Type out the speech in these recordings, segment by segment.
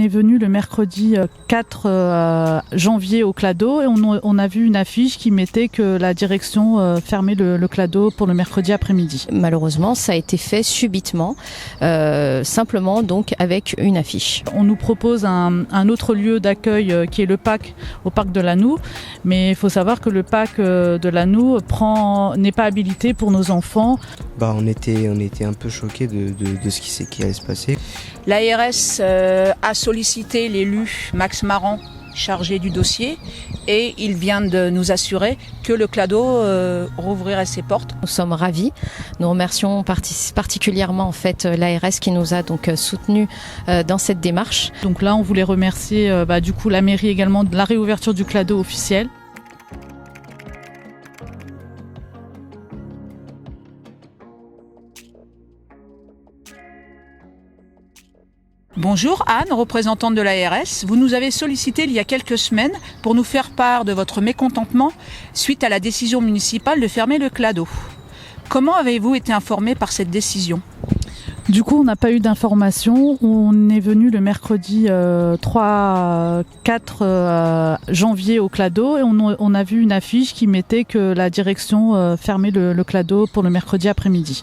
est venu le mercredi 4 janvier au Clado et on a vu une affiche qui mettait que la direction fermait le Clado pour le mercredi après-midi. Malheureusement, ça a été fait subitement, simplement donc avec une affiche. On nous propose un autre lieu d'accueil qui est le PAC au parc de Lannou, mais il faut savoir que le PAC de Lannou n'est pas habilité pour nos enfants. On était un peu choqués de ce qui allait se passer. L'ARS a sollicité l'élu Max Marand, chargé du dossier, et il vient de nous assurer que le Clado rouvrirait ses portes. Nous sommes ravis. Nous remercions particulièrement en fait l'ARS qui nous a donc soutenus dans cette démarche. Donc là, on voulait remercier du coup la mairie également de la réouverture du Clado officiel. Bonjour Anne, représentante de l'ARS. Vous nous avez sollicité il y a quelques semaines pour nous faire part de votre mécontentement suite à la décision municipale de fermer le Clado. Comment avez-vous été informé par cette décision ? Du coup, on n'a pas eu d'informations. On est venu le mercredi 4 janvier au Clado et on a vu une affiche qui mettait que la direction fermait le Clado pour le mercredi après-midi.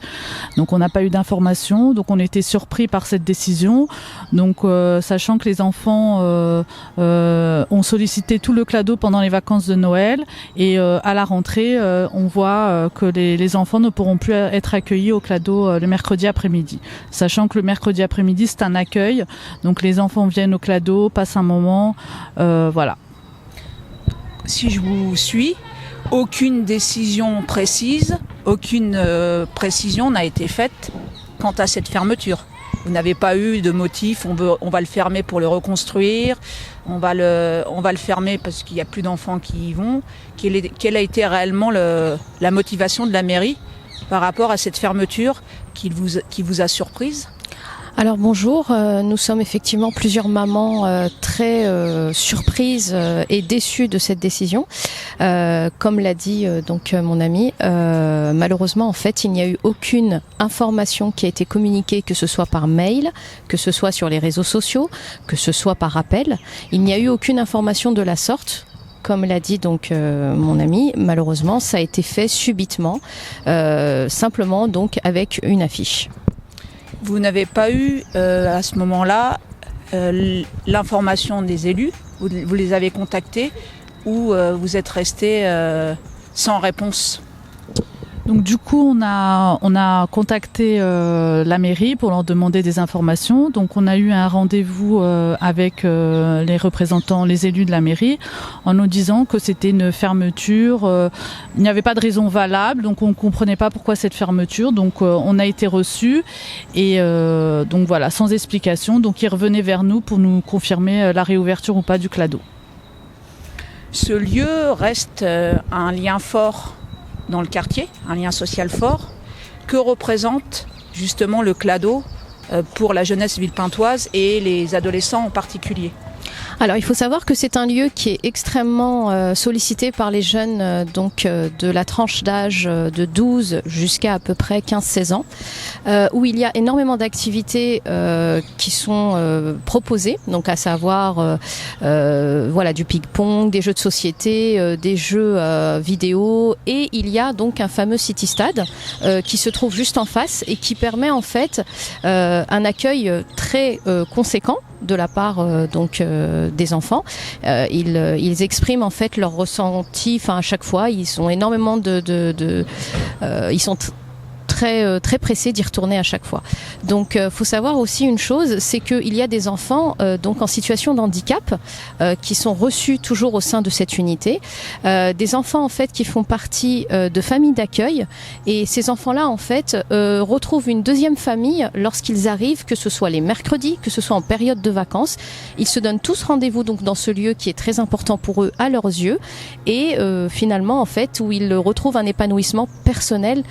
Donc on n'a pas eu d'informations, donc on était surpris par cette décision. Donc sachant que les enfants ont sollicité tout le Clado pendant les vacances de Noël et à la rentrée, on voit que les enfants ne pourront plus être accueillis au Clado le mercredi après-midi. Sachant que le mercredi après-midi, c'est un accueil. Donc les enfants viennent au Clado, passent un moment, voilà. Si je vous suis, aucune décision précise, aucune précision n'a été faite quant à cette fermeture. Vous n'avez pas eu de motif, on va le fermer pour le reconstruire, on va le fermer parce qu'il n'y a plus d'enfants qui y vont. Quelle a été réellement la motivation de la mairie par rapport à cette fermeture qui vous a surprise ? Alors bonjour, nous sommes effectivement plusieurs mamans très surprises et déçues de cette décision. Comme l'a dit donc mon ami, malheureusement en fait il n'y a eu aucune information qui a été communiquée, que ce soit par mail, que ce soit sur les réseaux sociaux, que ce soit par appel. Il n'y a eu aucune information de la sorte. Comme l'a dit donc mon ami, malheureusement ça a été fait subitement, simplement donc avec une affiche. Vous n'avez pas eu à ce moment-là l'information des élus, vous les avez contactés ou vous êtes resté sans réponse ? Donc du coup, on a contacté la mairie pour leur demander des informations. Donc on a eu un rendez-vous avec les représentants, les élus de la mairie, en nous disant que c'était une fermeture. Il n'y avait pas de raison valable, donc on ne comprenait pas pourquoi cette fermeture. Donc on a été reçus et donc voilà, sans explication. Donc ils revenaient vers nous pour nous confirmer la réouverture ou pas du Clado. Ce lieu reste un lien fort dans le quartier, un lien social fort. Que représente justement le Clado pour la jeunesse villepintoise et les adolescents en particulier ? Alors il faut savoir que c'est un lieu qui est extrêmement sollicité par les jeunes de la tranche d'âge de 12 jusqu'à peu près 15-16 ans, où il y a énormément d'activités qui sont proposées, donc à savoir du ping-pong, des jeux de société, des jeux vidéo, et il y a donc un fameux City Stade qui se trouve juste en face et qui permet en fait un accueil très conséquent de la part des enfants. Ils expriment en fait leur ressenti, à chaque fois ils ont énormément ils sont très pressés d'y retourner à chaque fois. Donc faut savoir aussi une chose, c'est qu'il y a des enfants donc en situation de handicap qui sont reçus toujours au sein de cette unité, des enfants en fait qui font partie de familles d'accueil, et ces enfants-là en fait retrouvent une deuxième famille lorsqu'ils arrivent, que ce soit les mercredis, que ce soit en période de vacances. Ils se donnent tous rendez-vous donc dans ce lieu qui est très important pour eux à leurs yeux, et finalement en fait où ils retrouvent un épanouissement personnel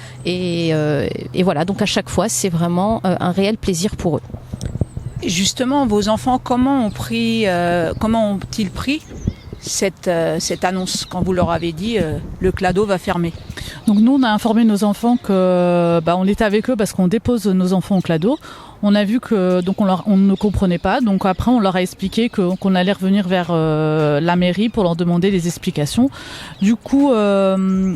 et voilà, donc à chaque fois c'est vraiment un réel plaisir pour eux. Justement, vos enfants, comment ont-ils pris cette annonce quand vous leur avez dit le clado va fermer? Donc nous, on a informé nos enfants que on était avec eux parce qu'on dépose nos enfants au clado. On a vu que on ne comprenait pas. Donc après, on leur a expliqué qu'on allait revenir vers la mairie pour leur demander des explications. Du coup,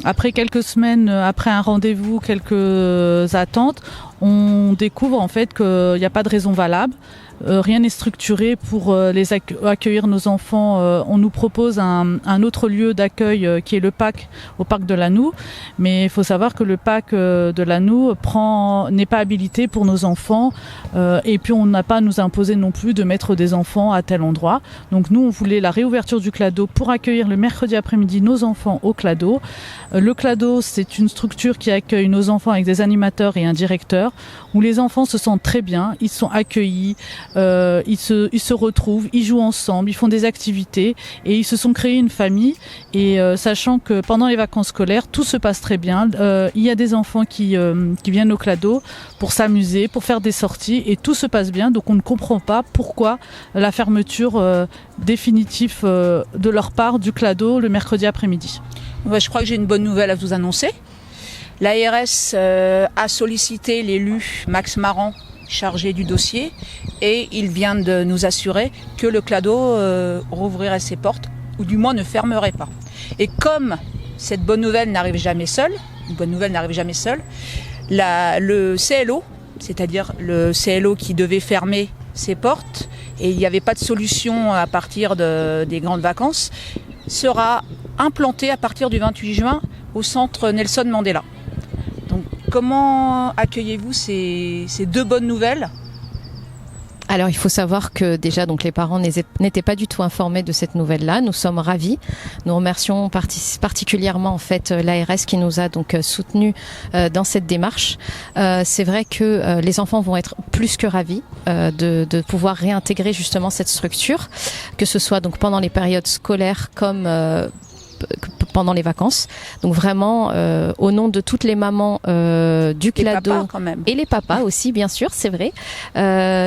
après quelques semaines, après un rendez-vous, quelques attentes, on découvre en fait qu'il n'y a pas de raison valable. Rien n'est structuré pour accueillir nos enfants. On nous propose un autre lieu d'accueil qui est le PAC, au parc de Lannou. Mais il faut savoir que le PAC de Lannou n'est pas habilité pour nos enfants. Et puis on n'a pas à nous imposer non plus de mettre des enfants à tel endroit. Donc nous, on voulait la réouverture du clado pour accueillir le mercredi après-midi nos enfants au clado. Le clado, c'est une structure qui accueille nos enfants avec des animateurs et un directeur, où les enfants se sentent très bien, ils sont accueillis. Ils se retrouvent, ils jouent ensemble, ils font des activités et ils se sont créés une famille. Et sachant que pendant les vacances scolaires, tout se passe très bien. Il y a des enfants qui viennent au clado pour s'amuser, pour faire des sorties et tout se passe bien. Donc on ne comprend pas pourquoi la fermeture définitive de leur part du clado le mercredi après-midi. Ouais, je crois que j'ai une bonne nouvelle à vous annoncer. L'ARS a sollicité l'élu Max Marran, chargé du dossier, et il vient de nous assurer que le clado rouvrirait ses portes, ou du moins ne fermerait pas. Et comme cette bonne nouvelle n'arrive jamais seule, le CLO, c'est-à-dire le CLO qui devait fermer ses portes, et il n'y avait pas de solution à partir des grandes vacances, sera implanté à partir du 28 juin au centre Nelson Mandela. Donc comment accueillez-vous ces deux bonnes nouvelles ? Alors il faut savoir que déjà donc les parents n'étaient pas du tout informés de cette nouvelle-là. Nous sommes ravis. Nous remercions particulièrement en fait l'ARS qui nous a donc soutenus dans cette démarche. C'est vrai que les enfants vont être plus que ravis de pouvoir réintégrer justement cette structure, que ce soit donc pendant les périodes scolaires comme pendant les vacances. Donc vraiment, au nom de toutes les mamans du clado et les papas aussi, bien sûr, c'est vrai,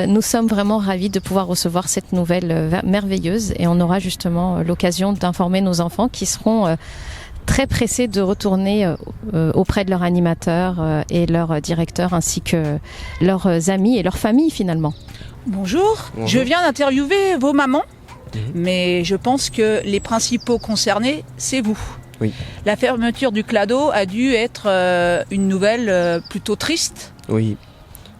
nous sommes vraiment ravis de pouvoir recevoir cette nouvelle merveilleuse et on aura justement l'occasion d'informer nos enfants qui seront très pressés de retourner auprès de leur animateur et leur directeur ainsi que leurs amis et leur famille finalement. Bonjour. Je viens d'interviewer vos mamans. Mais je pense que les principaux concernés, c'est vous. Oui. La fermeture du clado a dû être une nouvelle plutôt triste. Oui.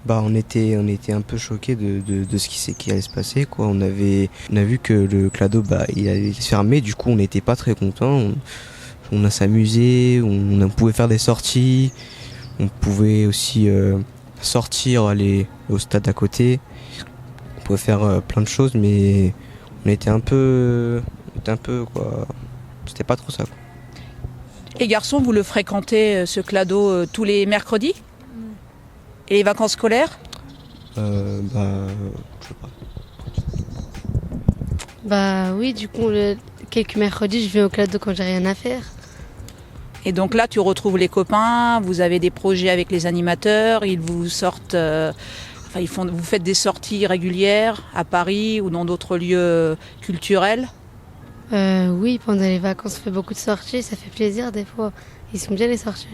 On était un peu choqués de ce qui allait se passer, quoi. On a vu que le clado il allait se fermer, du coup on n'était pas très contents. On a s'amusé, on pouvait faire des sorties, on pouvait aussi sortir, aller au stade à côté. On pouvait faire plein de choses, mais on était un peu quoi, c'était pas trop ça, quoi. Et garçons, vous le fréquentez ce clado tous les mercredis ? Et les vacances scolaires ? Je sais pas. Oui, du coup quelques mercredis je vais au clado quand j'ai rien à faire. Et donc là tu retrouves les copains, vous avez des projets avec les animateurs, ils vous sortent... vous faites des sorties régulières à Paris ou dans d'autres lieux culturels ? Oui, pendant les vacances, on fait beaucoup de sorties, ça fait plaisir des fois. Ils sont bien les sorties.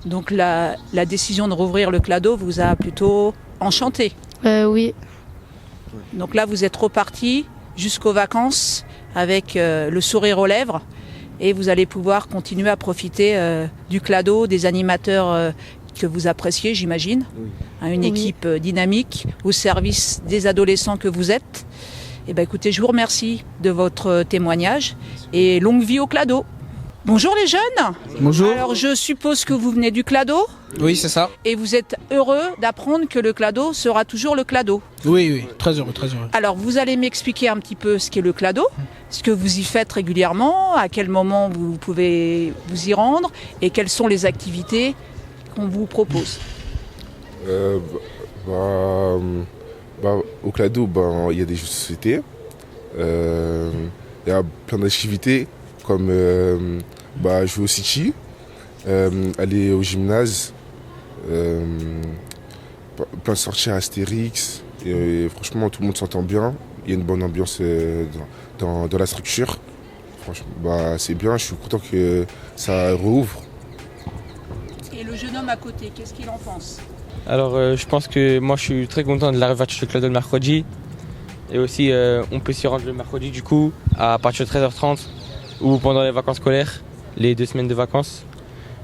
Donc la décision de rouvrir le clado vous a plutôt enchanté ? Oui. Donc là, vous êtes reparti jusqu'aux vacances avec le sourire aux lèvres et vous allez pouvoir continuer à profiter du clado, des animateurs que vous appréciez, j'imagine. Oui. Une équipe dynamique au service des adolescents que vous êtes. Écoutez, je vous remercie de votre témoignage et longue vie au clado. Bonjour les jeunes. Bonjour. Alors je suppose que vous venez du clado ? Oui, c'est ça. Et vous êtes heureux d'apprendre que le clado sera toujours le clado ? Oui, très heureux, très heureux. Alors vous allez m'expliquer un petit peu ce qu'est le clado, ce que vous y faites régulièrement, à quel moment vous pouvez vous y rendre et quelles sont les activités qu'on vous propose. Au clado, il y a des jeux de société, il y a plein d'activités comme jouer au City, aller au gymnase, plein de sorties à Astérix, et franchement tout le monde s'entend bien, il y a une bonne ambiance dans la structure, franchement, c'est bien, je suis content que ça rouvre. Et le jeune homme à côté, qu'est-ce qu'il en pense? Alors je pense que moi je suis très content de la réouverture du Clado le mercredi. Et aussi on peut s'y rendre le mercredi du coup à partir de 13h30 ou pendant les vacances scolaires, les 2 semaines de vacances.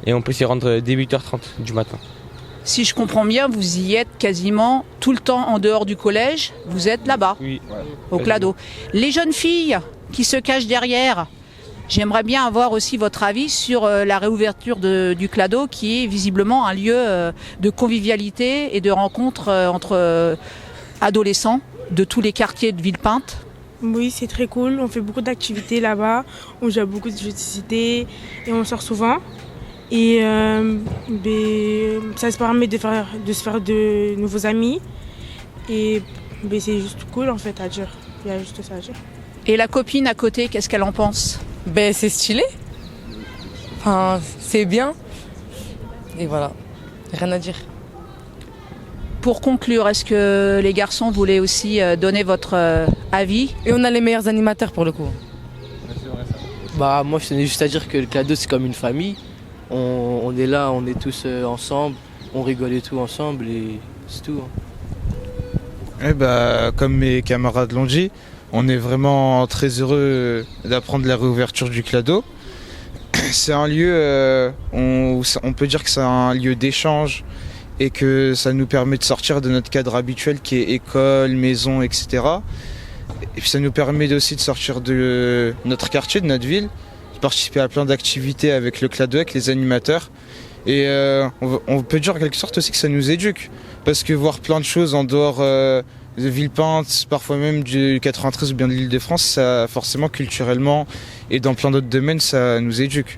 Et on peut s'y rendre dès 8h30 du matin. Si je comprends bien, vous y êtes quasiment tout le temps en dehors du collège, vous êtes là-bas, Oui. au Clado. Les jeunes filles qui se cachent derrière, j'aimerais bien avoir aussi votre avis sur la réouverture du Clado, qui est visiblement un lieu de convivialité et de rencontre entre adolescents de tous les quartiers de Villepinte. Oui, c'est très cool. On fait beaucoup d'activités là-bas. On joue à beaucoup de jeux de société et on sort souvent. Et ça se permet de se faire de nouveaux amis. Et c'est juste cool en fait à dire. Il y a juste ça à dire. Et la copine à côté, qu'est-ce qu'elle en pense? C'est stylé. Enfin, c'est bien. Et voilà, rien à dire. Pour conclure, est-ce que les garçons voulaient aussi donner votre avis? Et on a les meilleurs animateurs pour le coup. Moi je tenais juste à dire que le Clado c'est comme une famille. On est là, on est tous ensemble, on rigole et tout ensemble et c'est tout. Comme mes camarades l'ont dit, on est vraiment très heureux d'apprendre la réouverture du Clado. C'est un lieu, on peut dire que c'est un lieu d'échange et que ça nous permet de sortir de notre cadre habituel qui est école, maison, etc. Et puis ça nous permet aussi de sortir de notre quartier, de notre ville, participer à plein d'activités avec le Clado, avec les animateurs. Et on peut dire en quelque sorte aussi que ça nous éduque. Parce que voir plein de choses en dehors de Villepinte, parfois même du 93 ou bien de l'Île-de-France, ça forcément culturellement et dans plein d'autres domaines, ça nous éduque.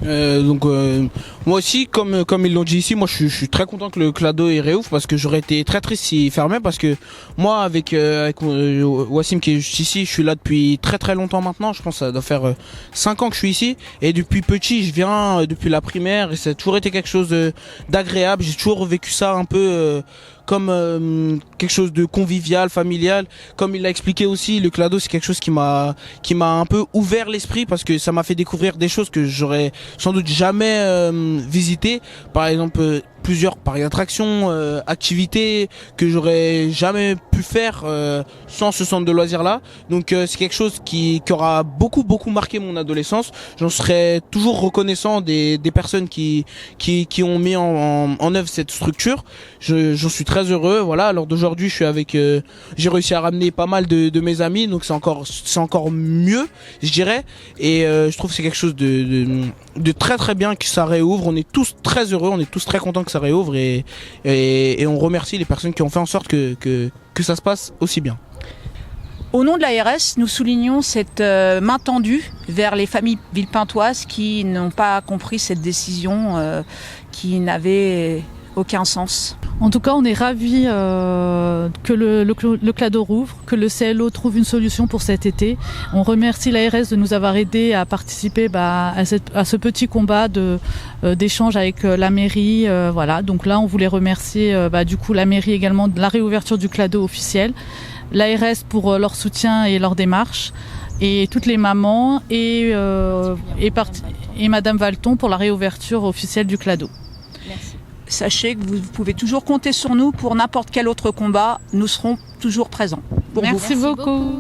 Moi aussi, comme ils l'ont dit ici, moi je suis très content que le Clado est réouvre parce que j'aurais été très triste s'il fermait parce que moi avec Wassim qui est juste ici, je suis là depuis très très longtemps maintenant, je pense que ça doit faire 5 ans que je suis ici et depuis petit je viens depuis la primaire et ça a toujours été quelque chose d'agréable, j'ai toujours vécu ça un peu comme quelque chose de convivial, familial. Comme il l'a expliqué aussi, le Clado c'est quelque chose qui m'a un peu ouvert l'esprit parce que ça m'a fait découvrir des choses que j'aurais sans doute jamais visité, par exemple plusieurs parcs d'attractions, activités que j'aurais jamais pu faire sans ce centre de loisirs là. Donc c'est quelque chose qui aura beaucoup marqué mon adolescence. J'en serai toujours reconnaissant des personnes qui ont mis en œuvre cette structure. J'en suis très heureux. Voilà, alors d'aujourd'hui je suis avec j'ai réussi à ramener pas mal de mes amis, donc c'est encore mieux, je dirais. Et je trouve que c'est quelque chose de très très bien que ça réouvre. On est tous très heureux, on est tous très contents que ça réouvre et on remercie les personnes qui ont fait en sorte que ça se passe aussi bien. Au nom de l'ARS, nous soulignons cette main tendue vers les familles villepintoises qui n'ont pas compris cette décision qui n'avait aucun sens. En tout cas, on est ravis que le Clado rouvre, que le CLO trouve une solution pour cet été. On remercie l'ARS de nous avoir aidés à participer à ce petit combat d'échange avec la mairie. Voilà. Donc là, on voulait remercier du coup la mairie également de la réouverture du Clado officiel, l'ARS pour leur soutien et leur démarche, et toutes les mamans et Madame Valton pour la réouverture officielle du Clado. Sachez que vous pouvez toujours compter sur nous pour n'importe quel autre combat. Nous serons toujours présents. Merci beaucoup.